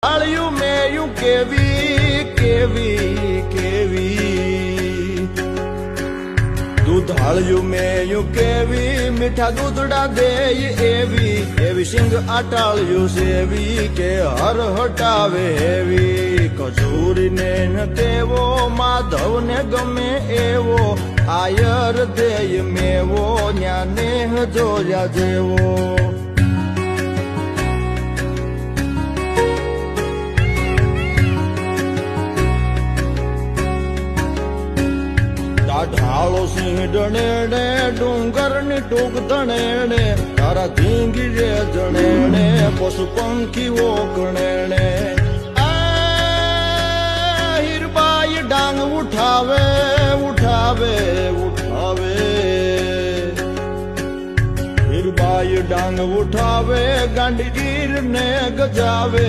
ढाळ्યું મેયું કેવી કેવી કેવી દૂધાળ્યું મેયું કેવી મીઠા દૂધડા દેય એવી એવી સિંગ આટાળ્યું સેવી કે હર હટાવે એવી કચૂરીને ન તેવો માધવને ગમે એવો આયર દેય મેવો ન્યાને જોયા જેવો ઢાળો સિંહ ડણેણે ડુંગરની ટૂંક ધણેણે તારા ધીંગી રે જણેણે પશુ પંખીઓ ગણેણે હીરબાઈ ડાંગ ઉઠાવે ઉઠાવે ઉઠાવે હીરબાઈ ડાંગ ઉઠાવે ગાંડીગીર ને ગજાવે